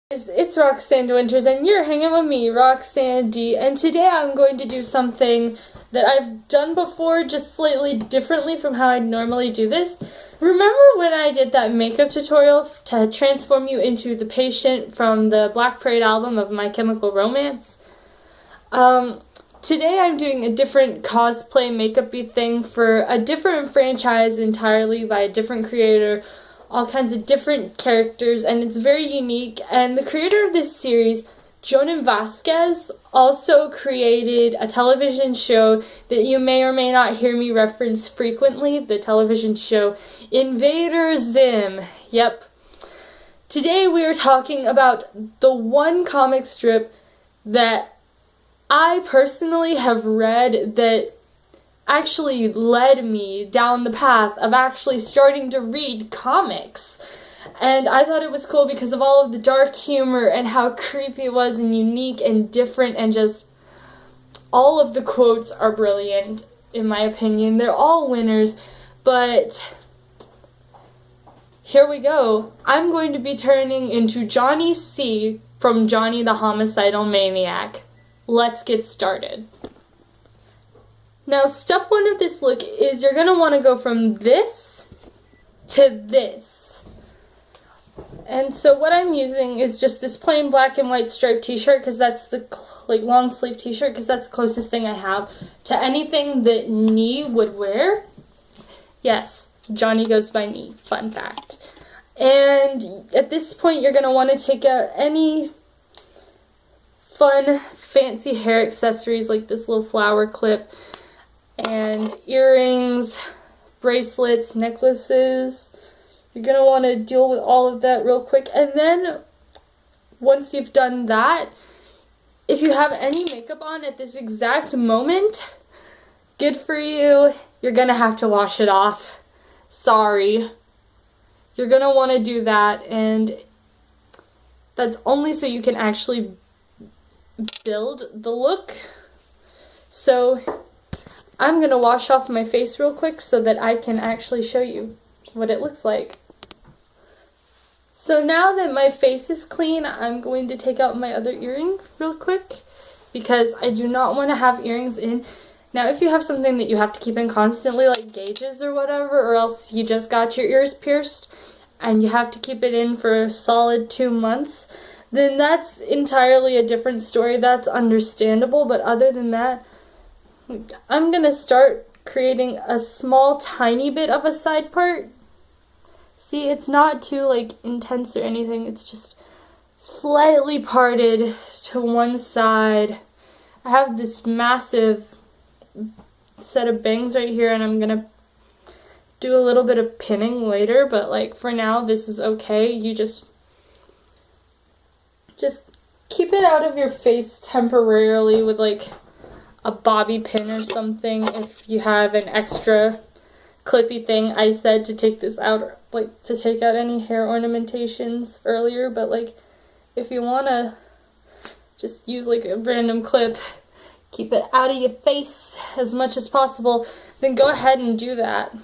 It's Roxanne Winters, and you're hanging with me, Roxanne D. And today I'm going to do something that I've done before, just slightly differently from how I normally do this. Remember when I did that makeup tutorial to transform you into the patient from the Black Parade album of My Chemical Romance? Today I'm doing a different cosplay makeup-y thing for a different franchise entirely by a different creator. All kinds of different characters, and it's very unique. And the creator of this series, Jonan Vasquez, also created a television show that you may or may not hear me reference frequently, the television show Invader Zim. Yep. Today we are talking about the one comic strip that I personally have read that actually led me down the path of actually starting to read comics. And I thought it was cool because of all of the dark humor and how creepy it was and unique and different, and just all of the quotes are brilliant in my opinion. They're all winners, but here we go. I'm going to be turning into Johnny C from Johnny the Homicidal Maniac. Let's get started. Now, step one of this look is you're going to want to go from this to this. And so what I'm using is just this plain black and white striped t-shirt, because that's the long sleeve t-shirt, because that's the closest thing I have to anything that Nee would wear. Yes, Johnny goes by Nee, fun fact. And at this point you're going to want to take out any fun fancy hair accessories like this little flower clip, and earrings, bracelets, necklaces. You're going to want to deal with all of that real quick. And then, once you've done that, if you have any makeup on at this exact moment, good for you. You're going to have to wash it off. Sorry. You're going to want to do that, and that's only so you can actually build the look. So I'm going to wash off my face real quick so that I can actually show you what it looks like. So now that my face is clean, I'm going to take out my other earring real quick because I do not want to have earrings in. Now, if you have something that you have to keep in constantly, like gauges or whatever, or else you just got your ears pierced and you have to keep it in for a solid 2 months, then that's entirely a different story. That's understandable, but other than that, I'm going to start creating a small tiny bit of a side part. See, it's not too intense or anything. It's just slightly parted to one side. I have this massive set of bangs right here, and I'm going to do a little bit of pinning later, but for now this is okay. You just keep it out of your face temporarily with a bobby pin or something. If you have an extra clippy thing, I said to take this out, to take out any hair ornamentations earlier, but if you want to just use a random clip, keep it out of your face as much as possible, then go ahead and do that.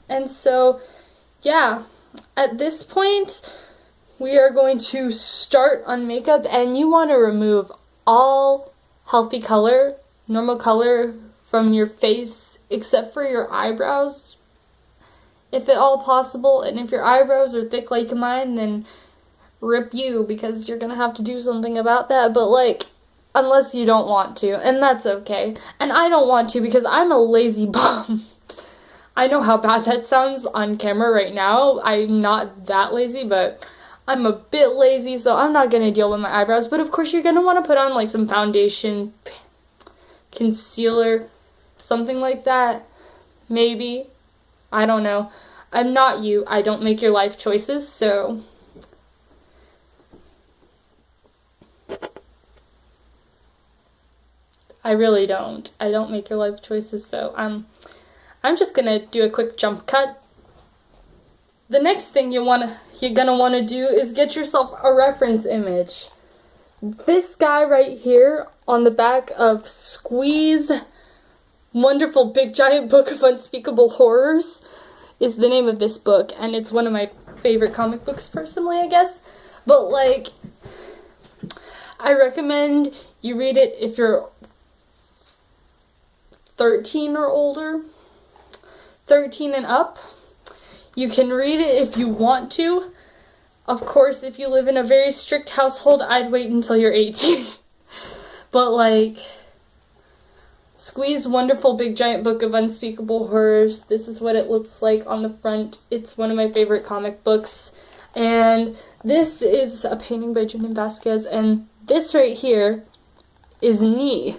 And so, yeah, at this point, we are going to start on makeup, and you want to remove all healthy color, normal color from your face, except for your eyebrows, if at all possible. And if your eyebrows are thick like mine, then rip you, because you're gonna have to do something about that. But unless you don't want to, and that's okay. And I don't want to because I'm a lazy bum. I know how bad that sounds on camera right now. I'm not that lazy, but I'm a bit lazy, so I'm not gonna deal with my eyebrows. But of course you're gonna want to put on some foundation, concealer, something like that. Maybe. I don't know. I'm not you. I don't make your life choices, so I really don't. I don't make your life choices, so I'm just gonna do a quick jump cut. The next thing you're gonna want to do is get yourself a reference image. This guy right here on the back of Squeeze Wonderful Big Giant Book of Unspeakable Horrors is the name of this book, and it's one of my favorite comic books personally, I guess. But I recommend you read it if you're 13 or older, 13 and up. You can read it if you want to. Of course, if you live in a very strict household, I'd wait until you're 18. But like, Squee's Wonderful Big Giant Book of Unspeakable Horrors. This is what it looks like on the front. It's one of my favorite comic books. And this is a painting by Junior Vasquez, and this right here is Nee.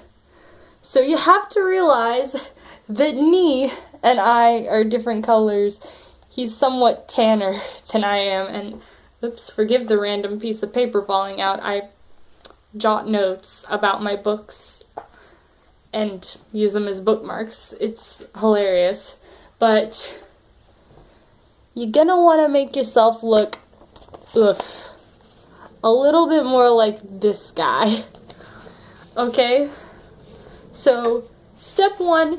So you have to realize that Nee and I are different colors. He's somewhat tanner than I am, and oops, forgive the random piece of paper falling out. I jot notes about my books and use them as bookmarks. It's hilarious. But you're gonna want to make yourself look a little bit more like this guy. Okay? So, step 1,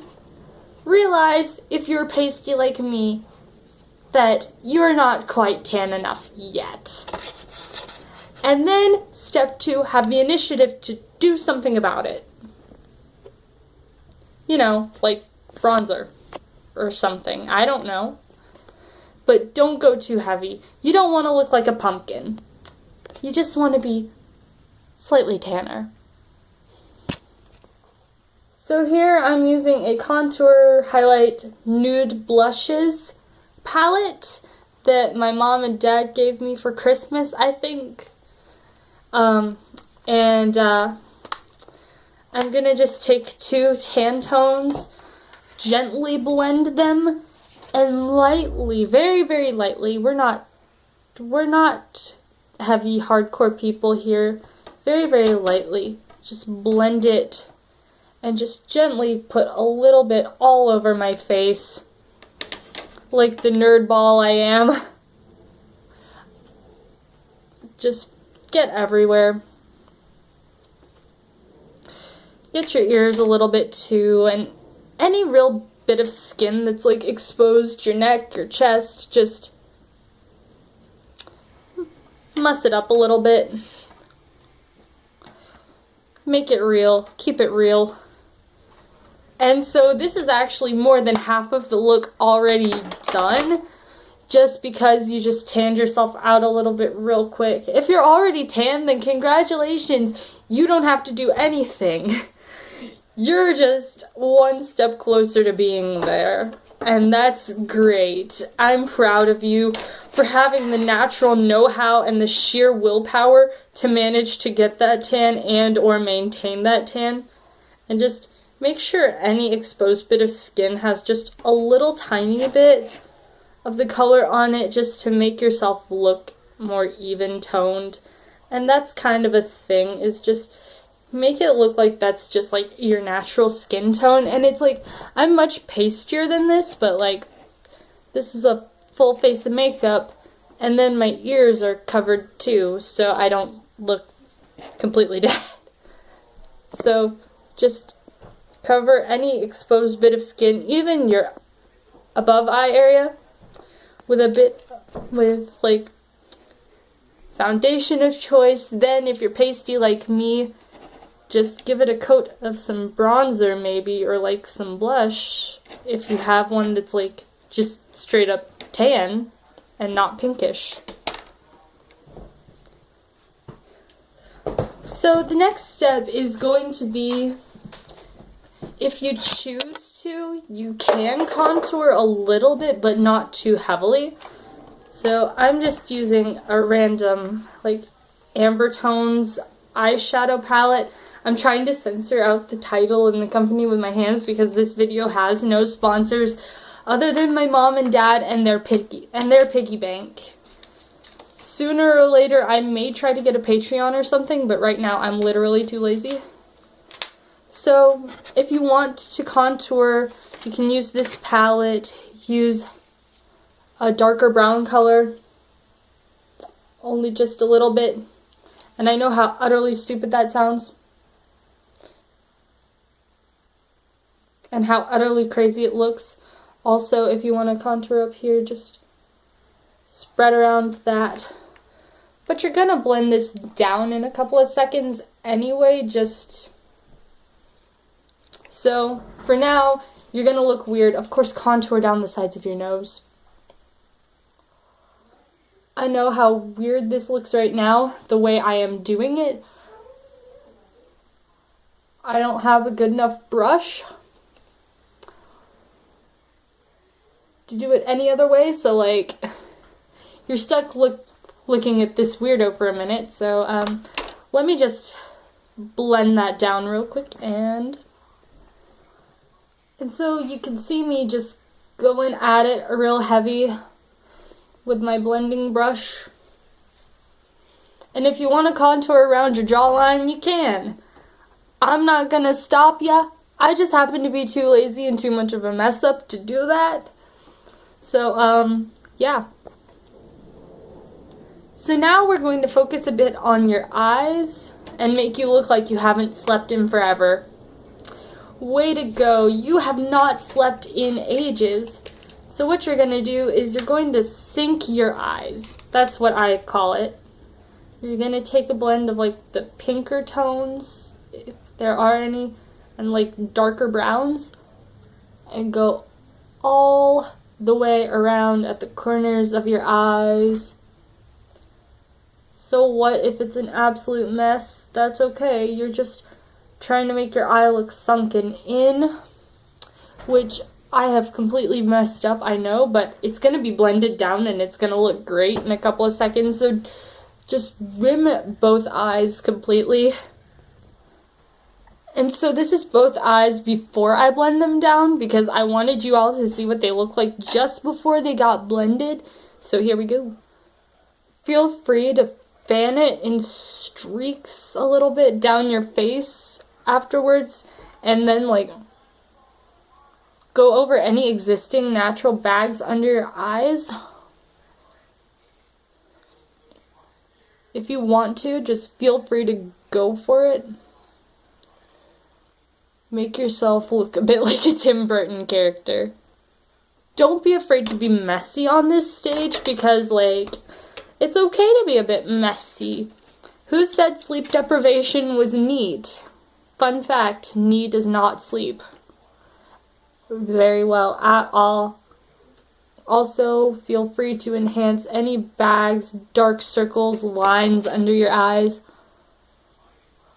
realize if you're pasty like me that you're not quite tan enough yet. And then, step 2, have the initiative to do something about it. You know, like bronzer or something. I don't know. But don't go too heavy. You don't want to look like a pumpkin. You just want to be slightly tanner. So here I'm using a contour highlight nude blushes palette that my mom and dad gave me for Christmas, I think. I'm gonna just take 2 tan tones, gently blend them, and lightly, very, very lightly, we're not heavy, hardcore people here, very, very lightly, just blend it, and just gently put a little bit all over my face, like the nerd ball I am. Just get everywhere. Get your ears a little bit too, and any real bit of skin that's like exposed, your neck, your chest, just muss it up a little bit. Make it real. Keep it real. And so this is actually more than half of the look already done, just because you just tanned yourself out a little bit real quick. If you're already tan, then congratulations. You don't have to do anything. You're just one step closer to being there, and that's great. I'm proud of you for having the natural know-how and the sheer willpower to manage to get that tan and or maintain that tan. And just make sure any exposed bit of skin has just a little tiny bit of the color on it, just to make yourself look more even-toned. And that's kind of a thing, is just make it look like that's just like your natural skin tone. And it's like, I'm much pastier than this, but like, this is a full face of makeup, and then my ears are covered too, so I don't look completely dead. So just cover any exposed bit of skin, even your above eye area, with like foundation of choice. Then if you're pasty like me, just give it a coat of some bronzer maybe, or like some blush if you have one that's like just straight up tan and not pinkish. So the next step is going to be, if you choose to, you can contour a little bit, but not too heavily. So I'm just using a random like amber tones eyeshadow palette. I'm trying to censor out the title and the company with my hands because this video has no sponsors other than my mom and dad and their piggy bank. Sooner or later I may try to get a Patreon or something, but right now I'm literally too lazy. So if you want to contour, you can use this palette, use a darker brown color, only just a little bit. And I know how utterly stupid that sounds, and how utterly crazy it looks. Also, if you want to contour up here, just spread around that But you're gonna blend this down in a couple of seconds anyway, just so for now, you're gonna look weird. Of course, contour down the sides of your nose. I know how weird this looks right now, the way I am doing it. I don't have a good enough brush to do it any other way, so like, you're stuck looking at this weirdo for a minute, so let me just blend that down real quick, and so you can see me just going at it real heavy with my blending brush. And if you want to contour around your jawline, you can. I'm not gonna stop ya. I just happen to be too lazy and too much of a mess up to do that. So, yeah. So now we're going to focus a bit on your eyes and make you look like you haven't slept in forever. Way to go. You have not slept in ages. So what you're going to do is you're going to sink your eyes. That's what I call it. You're going to take a blend of like the pinker tones, if there are any, and like darker browns, and go all the way around at the corners of your eyes. So what if it's an absolute mess? That's okay. You're just trying to make your eye look sunken in, which I have completely messed up, I know, but it's going to be blended down and it's going to look great in a couple of seconds, so just rim both eyes completely. And so this is both eyes before I blend them down, because I wanted you all to see what they look like just before they got blended. So here we go. Feel free to fan it in streaks a little bit down your face afterwards, and then like go over any existing natural bags under your eyes. If you want to, just feel free to go for it. Make yourself look a bit like a Tim Burton character. Don't be afraid to be messy on this stage, because like, it's okay to be a bit messy. Who said sleep deprivation was neat? Fun fact, knee does not sleep very well at all. Also, feel free to enhance any bags, dark circles, lines under your eyes.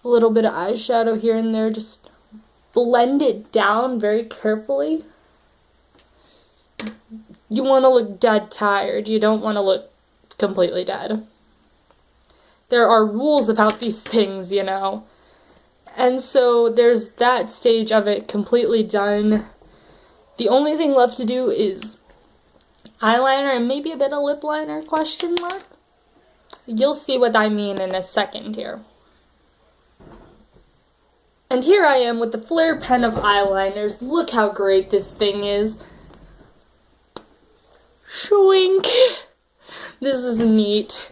A little bit of eyeshadow here and there, just blend it down very carefully. You want to look dead tired. You don't want to look completely dead. There are rules about these things, you know. And so there's that stage of it completely done. The only thing left to do is eyeliner and maybe a bit of lip liner, question mark. You'll see what I mean in a second here. And here I am with the Flair pen of eyeliners. Look how great this thing is. Shwink. This is neat.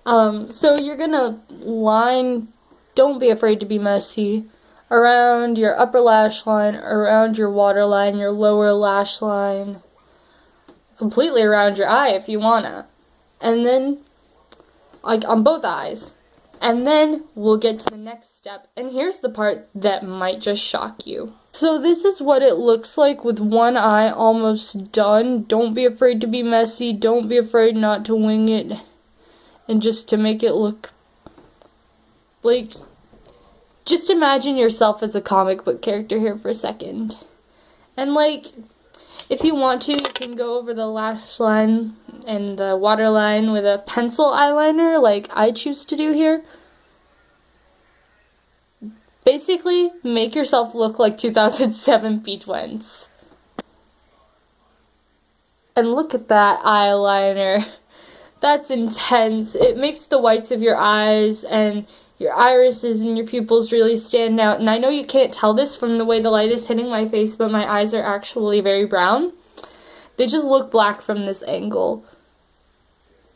So you're gonna line, don't be afraid to be messy, around your upper lash line, around your waterline, your lower lash line, completely around your eye if you wanna. And then, like on both eyes. And then we'll get to the next step. And here's the part that might just shock you. So this is what it looks like with one eye almost done. Don't be afraid to be messy. Don't be afraid not to wing it. And just to make it look like, just imagine yourself as a comic book character here for a second. And like, if you want to, you can go over the lash line and the waterline with a pencil eyeliner like I choose to do here. Basically, make yourself look like 2007 P-Twins. And look at that eyeliner. That's intense. It makes the whites of your eyes and your irises and your pupils really stand out. And I know you can't tell this from the way the light is hitting my face, but my eyes are actually very brown. They just look black from this angle.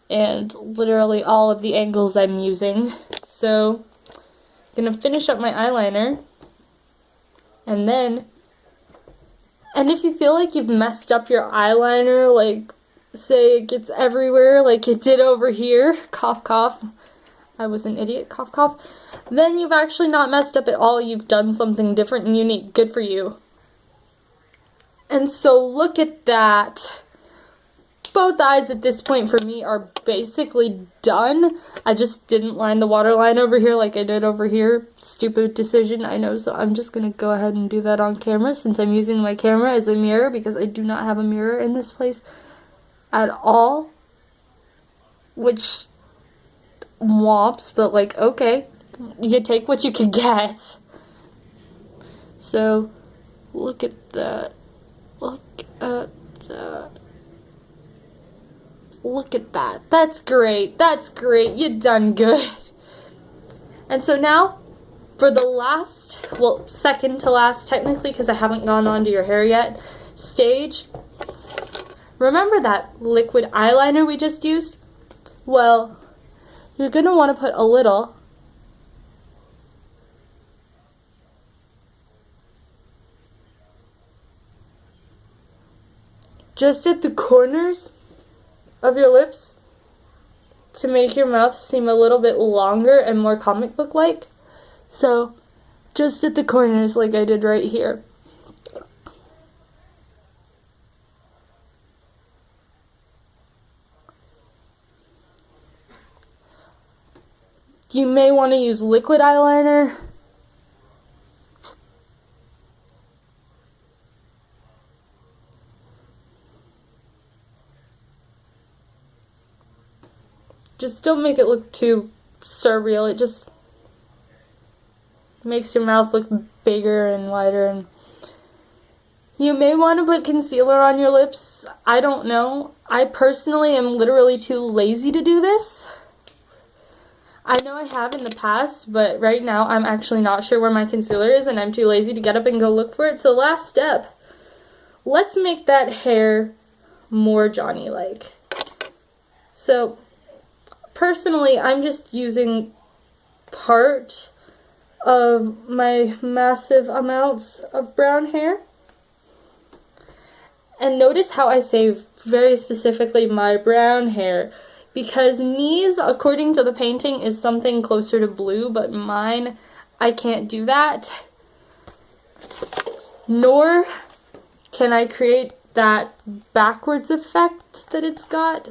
And literally all of the angles I'm using. So, I'm gonna finish up my eyeliner. And if you feel like you've messed up your eyeliner, like say it gets everywhere like it did over here, cough cough, I was an idiot, cough cough, then you've actually not messed up at all. You've done something different and unique. Good for you. And so look at that. Both eyes at this point for me are basically done. I just didn't line the waterline over here like I did over here. Stupid decision, I know, so I'm just gonna go ahead and do that on camera since I'm using my camera as a mirror because I do not have a mirror in this place at all. Which womps, but like, okay. You take what you can get. So, look at that. Look at that. Look at that. That's great. That's great. You done good. And so now, for the last, well, second to last technically, because I haven't gone on to your hair yet, stage. Remember that liquid eyeliner we just used? Well, you're going to want to put a little just at the corners of your lips to make your mouth seem a little bit longer and more comic book like. So just at the corners like I did right here. You may want to use liquid eyeliner. Just don't make it look too surreal. It just makes your mouth look bigger and wider. And you may want to put concealer on your lips. I don't know. I personally am literally too lazy to do this. I know I have in the past, but right now I'm actually not sure where my concealer is and I'm too lazy to get up and go look for it. So last step, let's make that hair more Johnny-like. So personally, I'm just using part of my massive amounts of brown hair. And notice how I say very specifically my brown hair, because Nee's, according to the painting, is something closer to blue, but mine, I can't do that. Nor can I create that backwards effect that it's got,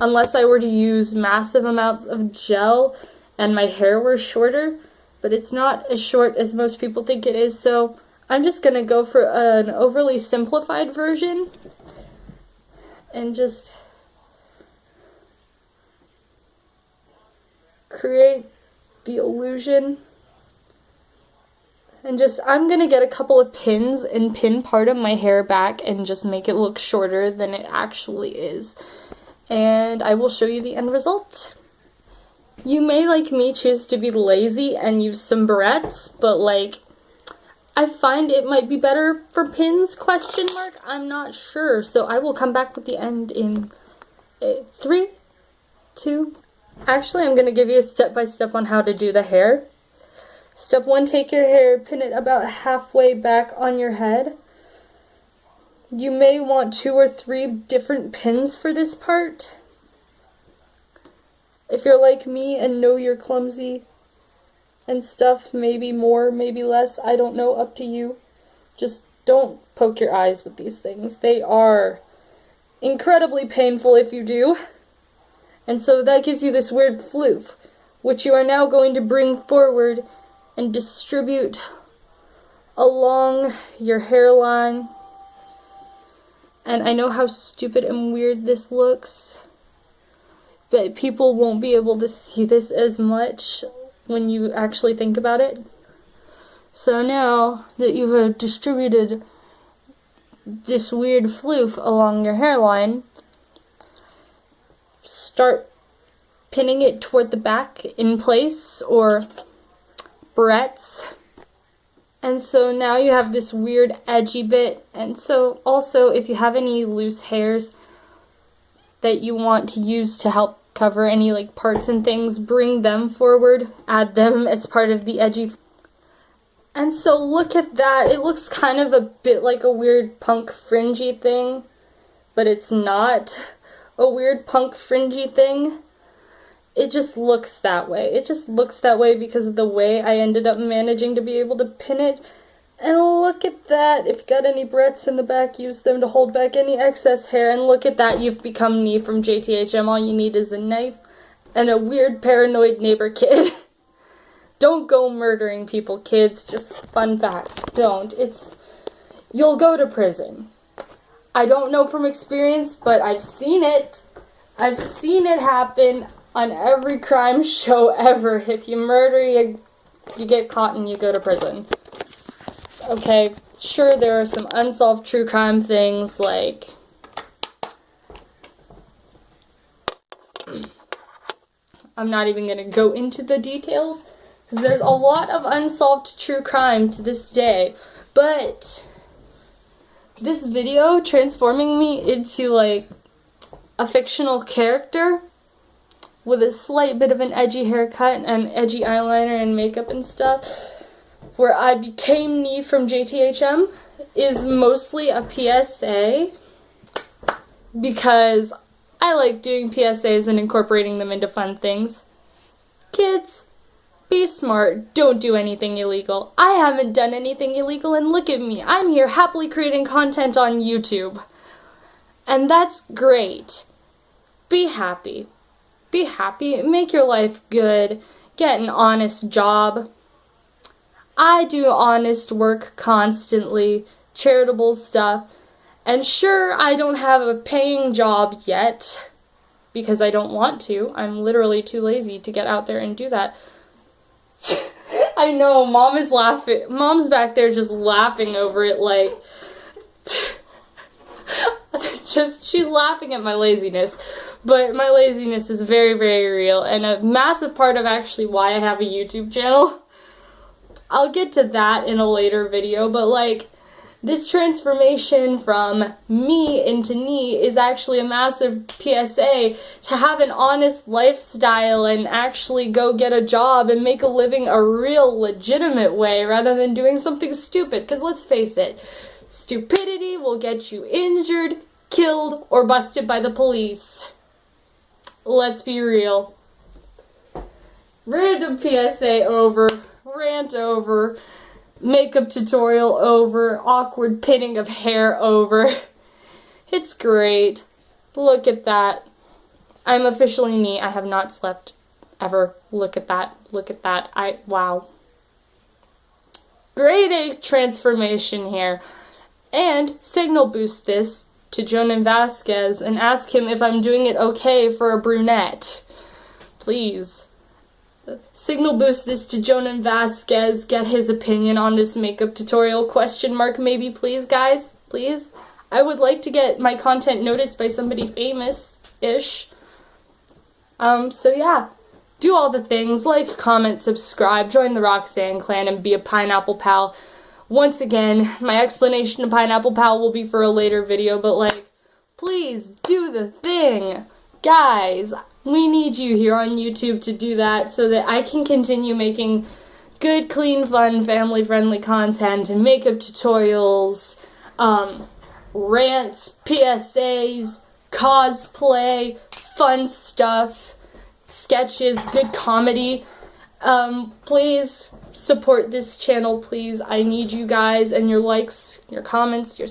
unless I were to use massive amounts of gel and my hair were shorter, but it's not as short as most people think it is, so I'm just going to go for an overly simplified version and just create the illusion. And just, I'm going to get a couple of pins and pin part of my hair back and just make it look shorter than it actually is. And I will show you the end result. You may, like me, choose to be lazy and use some barrettes, but like, I find it might be better for pins, question mark, I'm not sure. So I will come back with the end in 3, 2, actually I'm going to give you a step-by-step on how to do the hair. Step 1, take your hair, pin it about halfway back on your head. You may want 2 or 3 different pins for this part. If you're like me and know you're clumsy and stuff, maybe more, maybe less, I don't know, up to you. Just don't poke your eyes with these things. They are incredibly painful if you do. And so that gives you this weird floof, which you are now going to bring forward and distribute along your hairline. And I know how stupid and weird this looks, but people won't be able to see this as much when you actually think about it. So now that you have distributed this weird floof along your hairline, start pinning it toward the back in place, or barrettes. And so now you have this weird edgy bit. And so also, if you have any loose hairs that you want to use to help cover any like parts and things, bring them forward, add them as part of the edgy. And so look at that. It looks kind of a bit like a weird punk fringy thing, but it's not a weird punk fringy thing. It just looks that way. It just looks that way because of the way I ended up managing to be able to pin it. And look at that. If you got any barrettes in the back, use them to hold back any excess hair. And look at that. You've become Nee from JTHM. All you need is a knife and a weird paranoid neighbor kid. Don't go murdering people, kids. Just fun fact. Don't. You'll go to prison. I don't know from experience, but I've seen it. I've seen it happen on every crime show ever. If you murder, you get caught and you go to prison. Okay, sure, there are some unsolved true crime things, like I'm not even going to go into the details, because there's a lot of unsolved true crime to this day, but this video transforming me into, like, a fictional character with a slight bit of an edgy haircut and edgy eyeliner and makeup and stuff, where I became Nee from JTHM, is mostly a PSA, because I like doing PSAs and incorporating them into fun things. Kids, be smart. Don't do anything illegal. I haven't done anything illegal, and look at me. I'm here happily creating content on YouTube. And that's great. Be happy. Be happy. Make your life good. Get an honest job. I do honest work constantly, charitable stuff, and sure, I don't have a paying job yet, because I don't want to. I'm literally too lazy to get out there and do that. I know, Mom is laughing. Mom's back there just laughing over it, like, she's laughing at my laziness. But my laziness is very, very real, and a massive part of actually why I have a YouTube channel. I'll get to that in a later video, but like, this transformation from me into Nee is actually a massive PSA to have an honest lifestyle and actually go get a job and make a living a real legitimate way rather than doing something stupid, because let's face it, stupidity will get you injured, killed, or busted by the police. Let's be real. Random PSA over. Rant over, makeup tutorial over, awkward pinning of hair over. It's great. Look at that. I'm officially Nee. I have not slept ever. Look at that. Look at that. Wow. Great transformation here. And signal boost this to Jonan Vasquez and ask him if I'm doing it okay for a brunette. Please. Signal boost this to Jonan Vasquez, get his opinion on this makeup tutorial, question mark maybe, please guys, please. I would like to get my content noticed by somebody famous-ish. So yeah, do all the things, like, comment, subscribe, join the Roxanne clan, and be a Pineapple Pal. Once again, my explanation of Pineapple Pal will be for a later video, but like, please do the thing. Guys, we need you here on YouTube to do that so that I can continue making good, clean, fun, family-friendly content and makeup tutorials, rants, PSAs, cosplay, fun stuff, sketches, good comedy. Please support this channel, please. I need you guys and your likes, your comments, your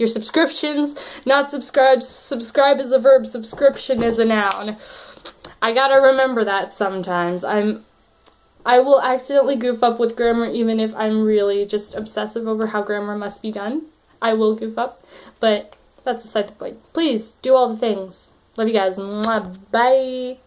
subscriptions, not subscribes. Subscribe is a verb, subscription is a noun. I gotta remember that sometimes. I will accidentally goof up with grammar even if I'm really just obsessive over how grammar must be done. I will goof up, but that's aside the point. Please, do all the things. Love you guys. Mwah. Bye.